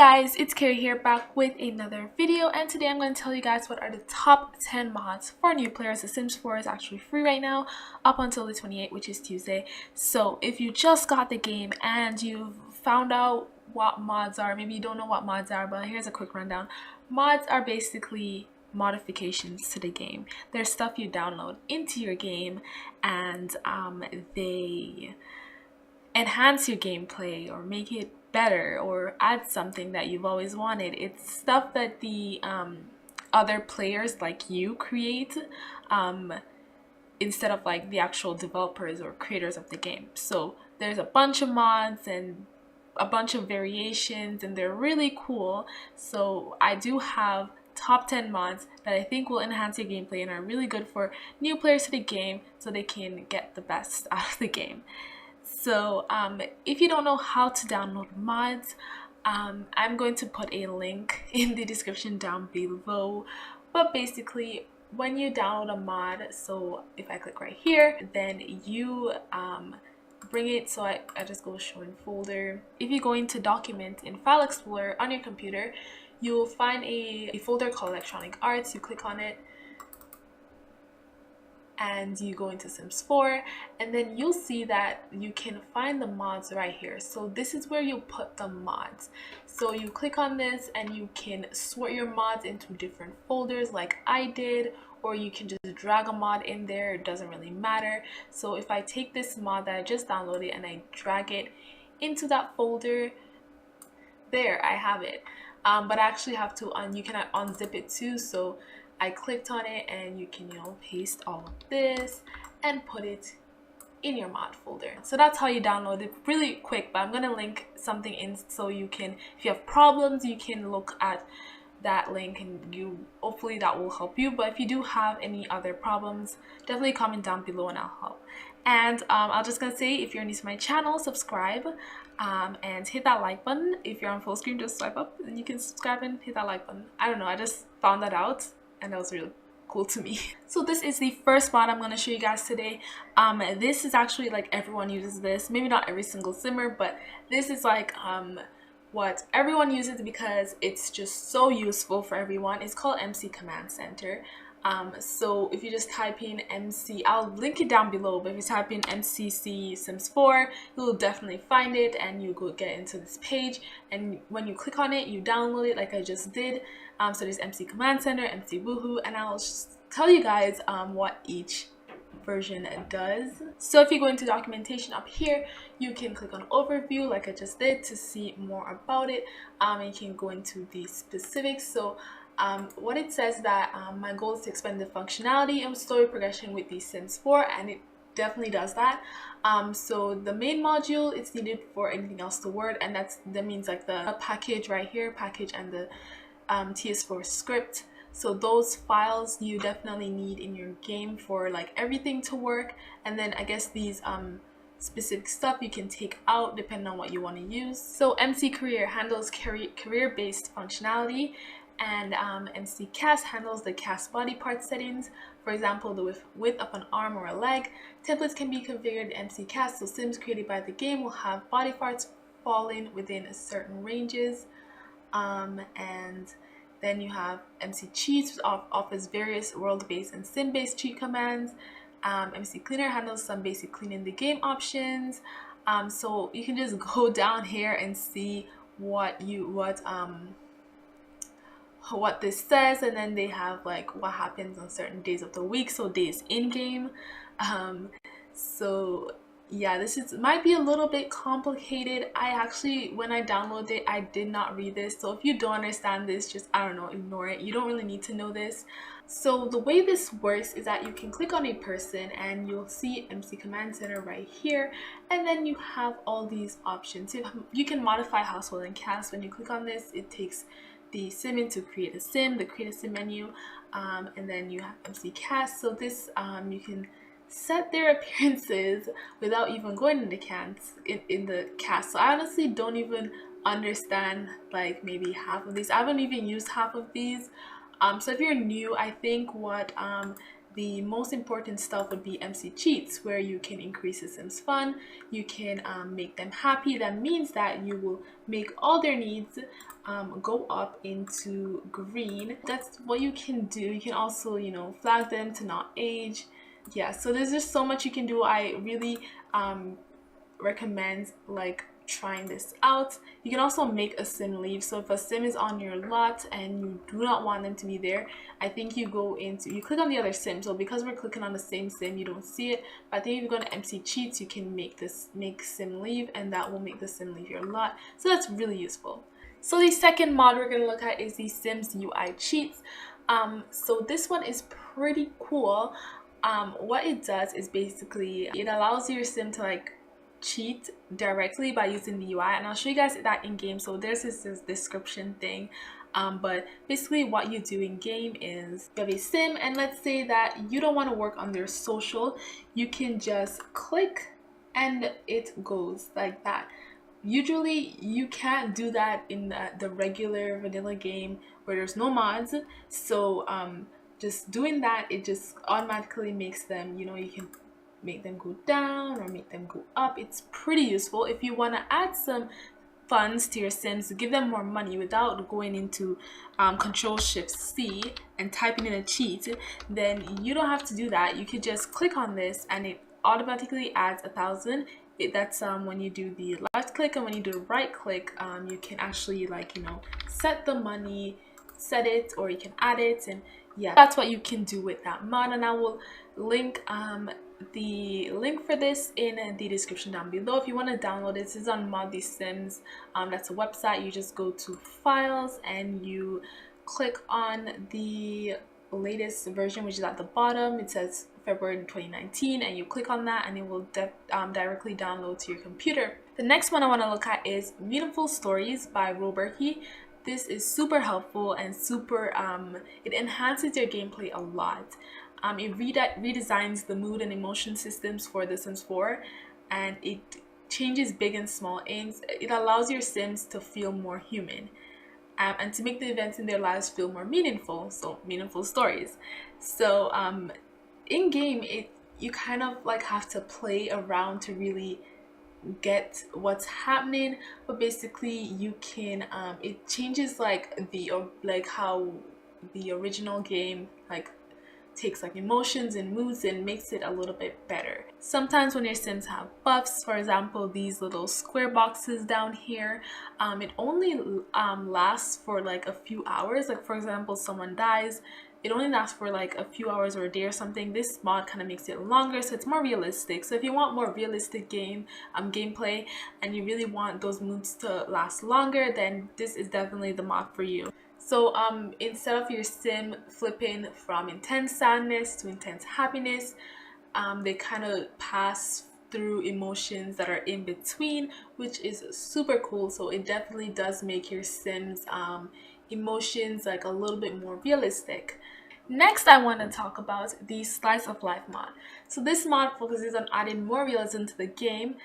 guys, it's Kaiwry here, back with another video, and today I'm going to tell you guys what are the top 10 mods for new players. The Sims 4 is actually free right now up until the 28th, which is Tuesday. So if you just got the game and you've found out what mods are, maybe you don't know what mods are, but here's a quick rundown. Mods are basically modifications to the game. They're stuff you download into your game, and they enhance your gameplay or make it better or add something that you've always wanted. It's stuff that the other players like you create instead of like the actual developers or creators of the game. So there's a bunch of mods and a bunch of variations, and they're really cool. So I do have top 10 mods that I think will enhance your gameplay and are really good for new players to the game so they can get the best out of the game. So if you don't know how to download mods, I'm going to put a link in the description down below. But basically, when you download a mod, so if I click right here, then you bring it, so I just go show in folder. If you go into document in File Explorer on your computer, you'll find a folder called Electronic Arts. You click on it and you go into Sims 4, and then you'll see that you can find the mods right here. So this is where you put the mods. So you click on this and you can sort your mods into different folders like I did, or you can just drag a mod in there. It doesn't really matter. So if I take this mod that I just downloaded and I drag it into that folder, there I have it. But I actually have to you can unzip it too. So I clicked on it, and you can, paste all of this and put it in your mod folder. So that's how you download it, really quick. But I'm gonna link something in so you can, if you have problems, you can look at that link, and hopefully that will help you. But if you do have any other problems, definitely comment down below and I'll help. And I'm just gonna say, if you're new to my channel, subscribe and hit that like button. If you're on full screen, just swipe up and you can subscribe and hit that like button. I don't know, I just found that out, and that was really cool to me. So this is the first mod I'm going to show you guys today. This is actually like everyone uses this. Maybe not every single simmer, but this is like what everyone uses because it's just so useful for everyone. It's called MC Command Center. So if you just type in MC, I'll link it down below, but if you type in MCC Sims 4, you'll definitely find it, and you go get into this page, and when you click on it, you download it like I just did. So there's MC Command Center, MC Woohoo, and I'll just tell you guys what each version does. So if you go into documentation up here, you can click on overview like I just did to see more about it. And you can go into the specifics. So what it says that my goal is to expand the functionality and story progression with the Sims 4, and it definitely does that. So the main module is needed for anything else to work, and that means like the package right here, package, and the TS4 script. So those files you definitely need in your game for like everything to work. And then I guess these specific stuff you can take out depending on what you want to use. So MC Career handles career-based functionality, and MC Cast handles the cast body part settings. For example, the width of an arm or a leg. Templates can be configured in MC Cast, so Sims created by the game will have body parts falling within a certain ranges. And then you have MC Cheats, which offers various world-based and sim-based cheat commands. MC Cleaner handles some basic cleaning the game options. So you can just go down here and see what this says, and then they have like what happens on certain days of the week, so days in game. So yeah, this might be a little bit complicated. I actually, when I downloaded it, I did not read this. So if you don't understand this, just, I don't know, ignore it. You don't really need to know this. So the way this works is that you can click on a person and you'll see MC Command Center right here. And then you have all these options. You can modify household and cast. When you click on this, it takes the sim in to create a sim, the create a sim menu. And then you have MC Cast. So this, you can set their appearances without even going in the cast. So I honestly don't even understand like maybe half of these. I haven't even used half of these. So if you're new, I think what the most important stuff would be MC cheats, where you can increase the Sims fun, you can make them happy. That means that you will make all their needs go up into green. That's what you can do. You can also, you know, flag them to not age. Yeah, so there's just so much you can do. I really recommend like trying this out. You can also make a sim leave. So if a sim is on your lot and you do not want them to be there, I think you click on the other sim. So because we're clicking on the same sim, you don't see it, but I think if you go to MC cheats, you can make sim leave, and that will make the sim leave your lot. So that's really useful. So the second mod we're going to look at is the Sims UI cheats. So this one is pretty cool. What it does is basically it allows your sim to like cheat directly by using the UI, and I'll show you guys that in game. So there's this description thing, but basically what you do in game is you have a sim, and let's say that you don't want to work on their social, you can just click and it goes like that. Usually you can't do that in the regular vanilla game where there's no mods. So just doing that, it just automatically makes them, you know, you can make them go down or make them go up. It's pretty useful. If you want to add some funds to your sims to give them more money without going into Control-Shift-C and typing in a cheat, then you don't have to do that. You could just click on this and it automatically adds 1,000. That's when you do the left click, and when you do the right click, you can actually, like, you know, set the money, set it, or you can add it. And yeah, that's what you can do with that mod, and I will link the link for this in the description down below if you want to download it. This is on Mod These Sims. That's a website. You just go to files and you click on the latest version, which is at the bottom. It says February 2019, and you click on that and it will directly download to your computer. The next one I want to look at is Meaningful Stories by Roberti. This is super helpful and super it enhances your gameplay a lot. It redesigns the mood and emotion systems for The Sims 4, and it changes big and small aims. It allows your Sims to feel more human, and to make the events in their lives feel more meaningful. So meaningful stories. So in game, you kind of like have to play around to really get what's happening, but basically you can it changes like how the original game like takes like emotions and moods and makes it a little bit better. Sometimes when your sims have buffs, for example these little square boxes down here, it only lasts for like a few hours. Like for example, someone dies, it only lasts for like a few hours or a day or something. This mod kind of makes it longer, so it's more realistic. So if you want more realistic gameplay and you really want those moods to last longer, then this is definitely the mod for you. So instead of your sim flipping from intense sadness to intense happiness, they kind of pass through emotions that are in between, which is super cool. So it definitely does make your sims emotions like a little bit more realistic. Next, I want to talk about the Slice of Life mod. So this mod focuses on adding more realism to the game.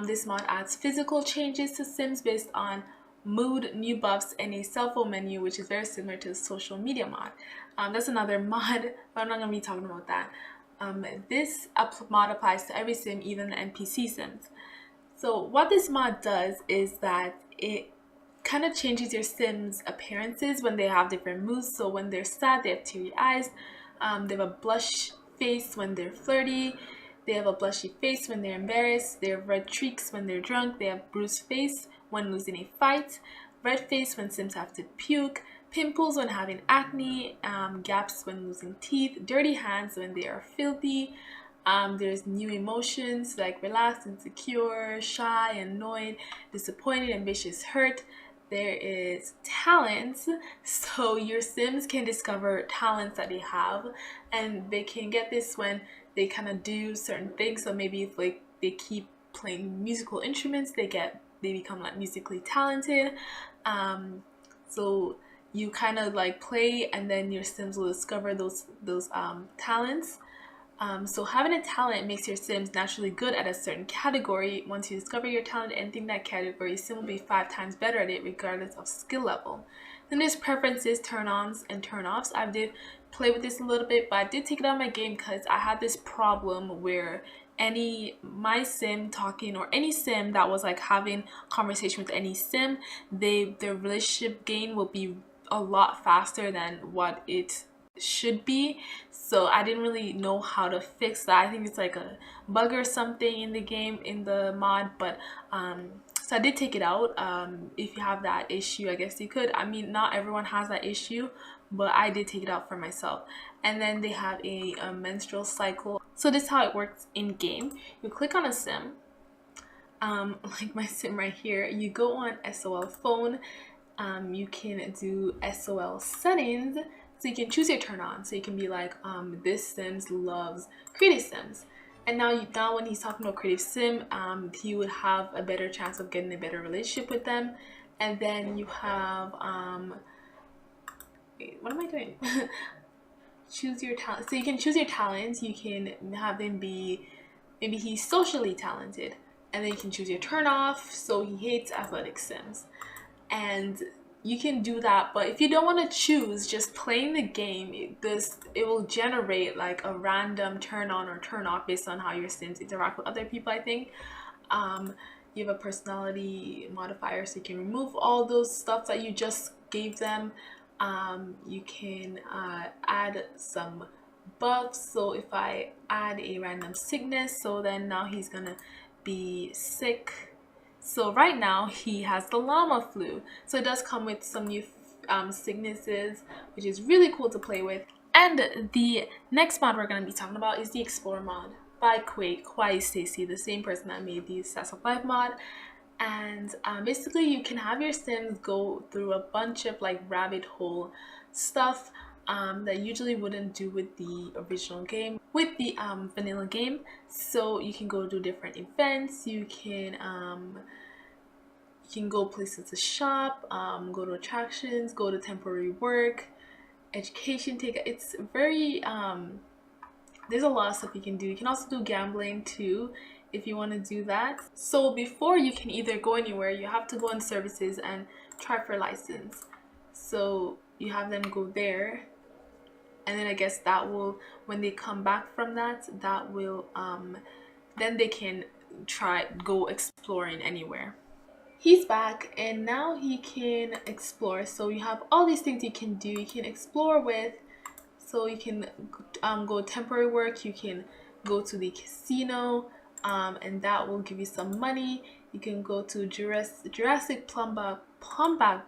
This mod adds physical changes to Sims based on mood, new buffs, and a cell phone menu, which is very similar to the social media mod. That's another mod, but I'm not going to be talking about that. This mod applies to every sim, even the NPC sims. So what this mod does is that it kind of changes your sims appearances when they have different moods. So when they're sad, they have teary eyes, they have a blush face when they're flirty, they have a blushy face when they're embarrassed, they have red cheeks when they're drunk, they have bruised face when losing a fight, red face when sims have to puke, pimples when having acne, gaps when losing teeth, dirty hands when they are filthy. There's new emotions like relaxed, insecure, shy, annoyed, disappointed, ambitious, hurt. There is talents, so your sims can discover talents that they have, and they can get this when they kind of do certain things. So maybe if like they keep playing musical instruments, they become like musically talented. So you kind of like play, and then your sims will discover those talents. So having a talent makes your sims naturally good at a certain category. Once you discover your talent and think that category, sim will be 5 times better at it regardless of skill level. Then there's preferences, turn-ons, and turn-offs. I did play with this a little bit, but I did take it out of my game because I had this problem where my sim talking, or any sim that was like having conversation with any sim, their relationship gain will be a lot faster than what it should be. So I didn't really know how to fix that. I think it's like a bug or something in the game, in the mod, but so I did take it out. If you have that issue, I guess you could. I mean, not everyone has that issue, but I did take it out for myself. And then they have a menstrual cycle. So this is how it works in game. You click on a sim, like my sim right here. You go on SOL phone. You can do SOL settings. So you can choose your turn on. So you can be like, this Sims loves creative Sims. And now when he's talking about creative sim, he would have a better chance of getting a better relationship with them. And then you have wait, what am I doing? Choose your talent. So you can choose your talents. You can have them be, maybe he's socially talented, and then you can choose your turn off. So he hates athletic sims, and you can do that. But if you don't want to choose, just playing the game, it will generate like a random turn on or turn off based on how your sims interact with other people, I think. You have a personality modifier, so you can remove all those stuff that you just gave them. You can add some buffs. So if I add a random sickness, so then now he's gonna be sick. So right now he has the llama flu. So it does come with some new sicknesses, which is really cool to play with. And the next mod we're going to be talking about is the Explore mod by Kaiwry Stacy, the same person that made the Stats of Life mod. And basically you can have your sims go through a bunch of like rabbit hole stuff that usually wouldn't do with the original game, with the vanilla game. So you can go do different events, you can go places to shop, go to attractions, go to temporary work, education take. It's very there's a lot of stuff you can do. You can also do gambling too if you want to do that. So before you can either go anywhere, you have to go on services and try for license. So you have them go there, and then I guess that will, when they come back from that will then they can go exploring anywhere. He's back and now he can explore. So you have all these things you can do. You can explore with. So you can go temporary work, you can go to the casino, and that will give you some money. You can go to Jurassic Plumbob Park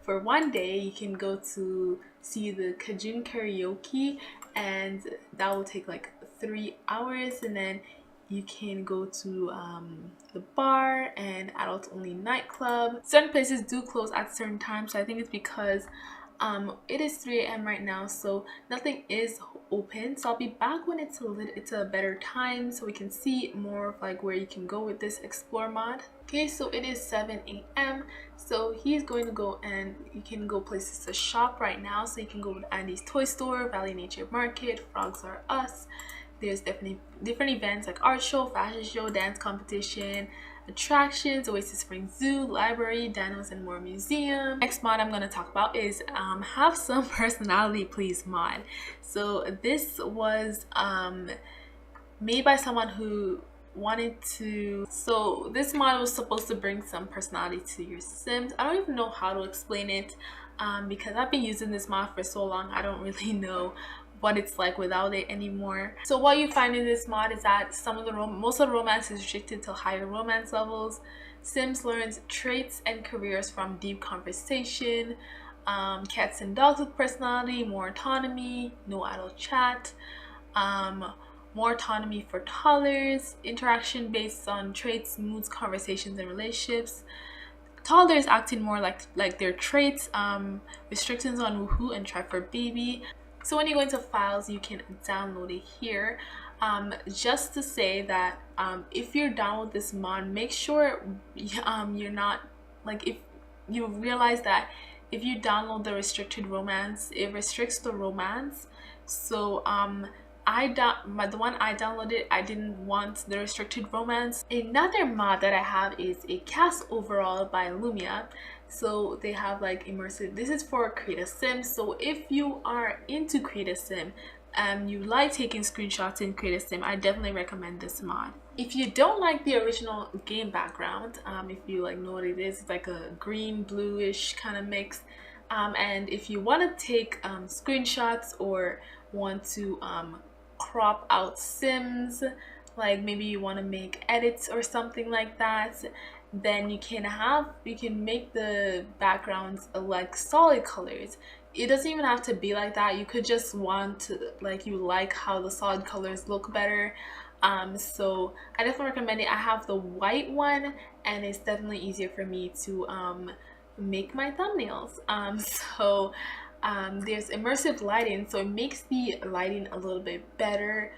for one day. You can go to see the Cajun karaoke, and that will take like 3 hours. And then you can go to the bar and adult only nightclub. Certain places do close at certain times, so I think it's because it is 3 a.m. right now, so nothing is open. So I'll be back when it's a better time, so we can see more of like where you can go with this explore mod. Okay, so it is 7 a.m. so he's going to go, and you can go places to shop right now. So you can go to Andy's Toy Store, Valley Nature Market, Frogs R Us. There's definitely different events like art show, fashion show, dance competition, attractions, Oasis Spring Zoo, library, dinos, and more museum. Next mod I'm going to talk about is Have Some Personality Please mod. So this was made by someone who wanted to, so this mod was supposed to bring some personality to your sims. I don't even know how to explain it because I've been using this mod for so long. I don't really know what it's like without it anymore. So what you find in this mod is that most of the romance is restricted to higher romance levels. Sims learns traits and careers from deep conversation, cats and dogs with personality, more autonomy, no idle chat, more autonomy for toddlers, interaction based on traits, moods, conversations, and relationships. Toddlers acting more like their traits, restrictions on woohoo and try for baby. So when you go into files, you can download it here. Just to say that if you're download this mod, make sure you're not, like, if you realize that if you download the restricted romance, it restricts the romance. So the one I downloaded, I didn't want the restricted romance. Another mod that I have is a cast overall by Lumia. So they have like immersive, this is for Create a Sim. So if you are into Create a Sim, you like taking screenshots in Create a Sim, I definitely recommend this mod. If you don't like the original game background, if you like know what it is, it's like a green bluish kind of mix. And if you want to take screenshots or want to crop out sims, like maybe you want to make edits or something like that, then you can make the backgrounds like solid colors. It doesn't even have to be like that. You could just want to, like, you like how the solid colors look better. So I definitely recommend it. I have the white one, and it's definitely easier for me to make my thumbnails. There's immersive lighting, so it makes the lighting a little bit better.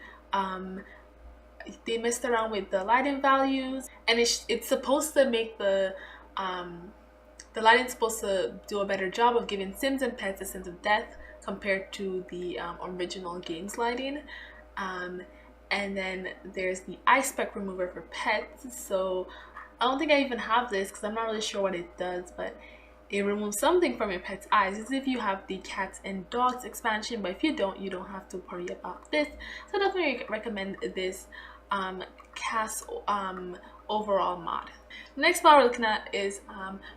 They messed around with the lighting values, and it's supposed to make the lighting's supposed to do a better job of giving sims and pets a sense of depth compared to the original game's lighting. And then there's the eye speck remover for pets. So I don't think I even have this because I'm not really sure what it does, but it removes something from your pet's eyes. This is if you have the cats and dogs expansion, but if you don't have to worry about this. So definitely recommend this cast overall mod. The next mod we're looking at is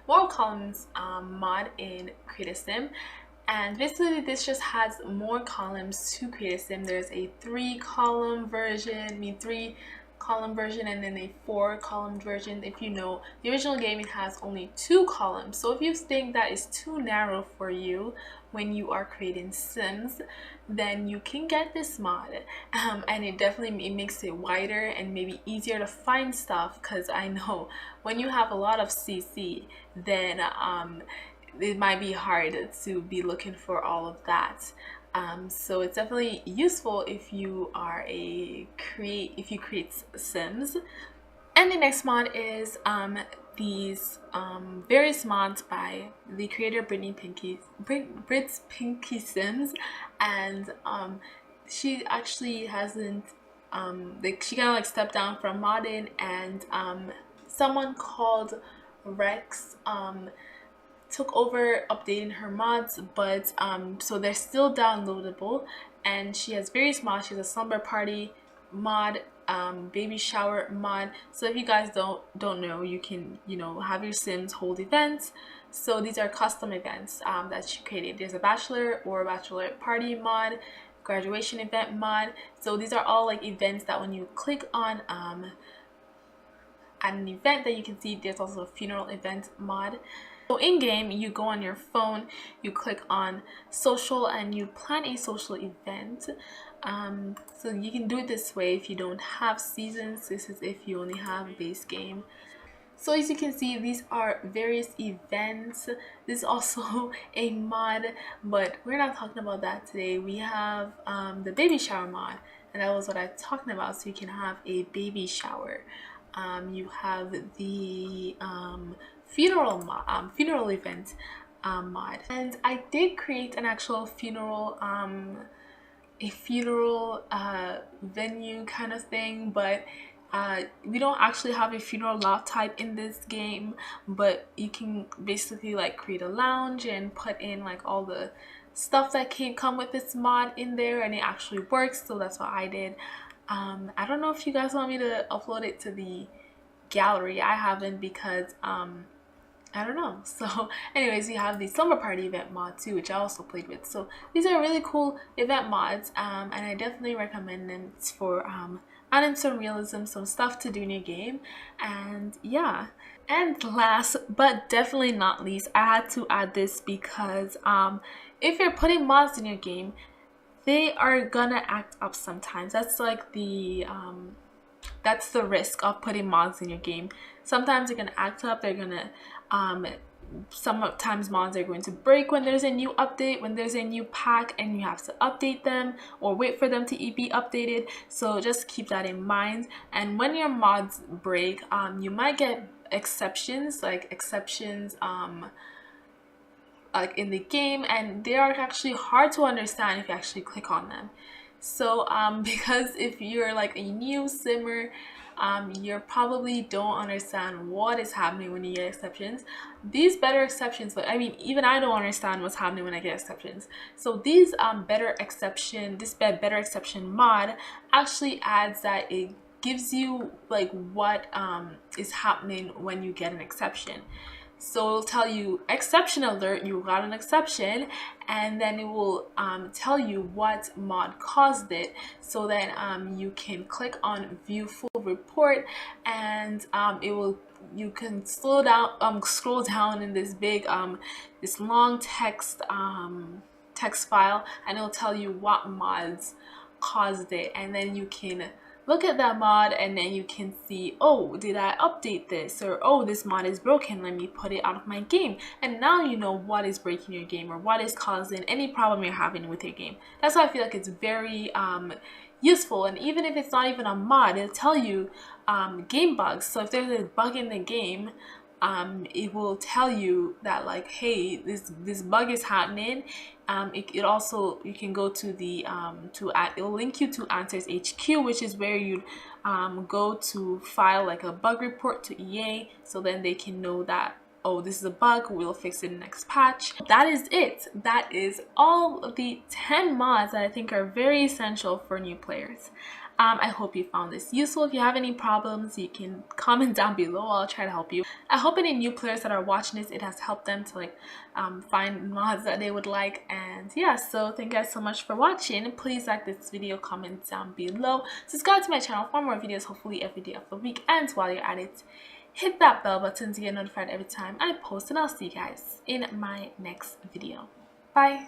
more columns mod in Create a Sim. And basically this just has more columns to Create a Sim. There's a 3-column version, and then a 4-column version. If you know the original game, it has only 2 columns. So if you think that is too narrow for you when you are creating sims, then you can get this mod. And it makes it wider and maybe easier to find stuff, because I know when you have a lot of CC, then it might be hard to be looking for all of that. So it's definitely useful if you create sims. And the next mod is these various mods by the creator Brit's Pinky Sims, and she actually hasn't she kind of like stepped down from modding, and someone called Rex took over updating her mods, but so they're still downloadable, and she has various mods. She has a slumber party mod, baby shower mod. So if you guys don't know, you can have your sims hold events. So these are custom events that she created. There's a bachelor or bachelorette party mod, graduation event mod. So these are all like events that when you click on at an event, that you can see there's also a funeral event mod. So in game, you go on your phone, you click on social, and you plan a social event. So you can do it this way if you don't have seasons. This is if you only have base game. So as you can see, these are various events. This is also a mod, but we're not talking about that today. We have the baby shower mod, and that was what I'm talking about. So you can have a baby shower. You have the funeral event mod, and I did create an actual funeral venue kind of thing, but we don't actually have a funeral lot type in this game, but you can basically like create a lounge and put in like all the stuff that can come with this mod in there, and it actually works. So that's what I did. I don't know if you guys want me to upload it to the gallery. I haven't, because I don't know. So anyways, we have the summer party event mod too, which I also played with. So these are really cool event mods, and I definitely recommend them for adding some realism, some stuff to do in your game. And yeah, and last but definitely not least, I had to add this because if you're putting mods in your game, they are gonna act up sometimes. That's like that's the risk of putting mods in your game. Sometimes they're gonna act up. They're gonna sometimes mods are going to break when there's a new update, when there's a new pack, and you have to update them or wait for them to be updated. So just keep that in mind. And when your mods break, you might get exceptions like in the game, and they are actually hard to understand if you actually click on them. So because if you're like a new simmer, you probably don't understand what is happening when you get exceptions. These better exceptions, but I mean, even I don't understand what's happening when I get exceptions. So these better exception mod actually adds that it gives you like what is happening when you get an exception. So it'll tell you exception alert, you got an exception, and then it will tell you what mod caused it. So then you can click on view full report, and it will, you can scroll down in this big this long text file, and it'll tell you what mods caused it, and then you can look at that mod and then you can see, oh, did I update this, or oh, this mod is broken, let me put it out of my game. And now you know what is breaking your game or what is causing any problem you're having with your game. That's why I feel like it's very useful. And even if it's not even a mod, it'll tell you game bugs. So if there's a bug in the game, it will tell you that like, hey, this bug is happening. It also, you can go to the it'll link you to Answers HQ, which is where you'd go to file like a bug report to EA, so then they can know that, oh, this is a bug, we'll fix it in the next patch. That is it. That is all of the 10 mods that I think are very essential for new players. I hope you found this useful. If you have any problems, you can comment down below. I'll try to help you. I hope any new players that are watching this, it has helped them to like find mods that they would like. And yeah, so thank you guys so much for watching. Please like this video, comment down below, subscribe to my channel for more videos, hopefully every day of the week. And while you're at it, hit that bell button to get notified every time I post, and I'll see you guys in my next video. Bye.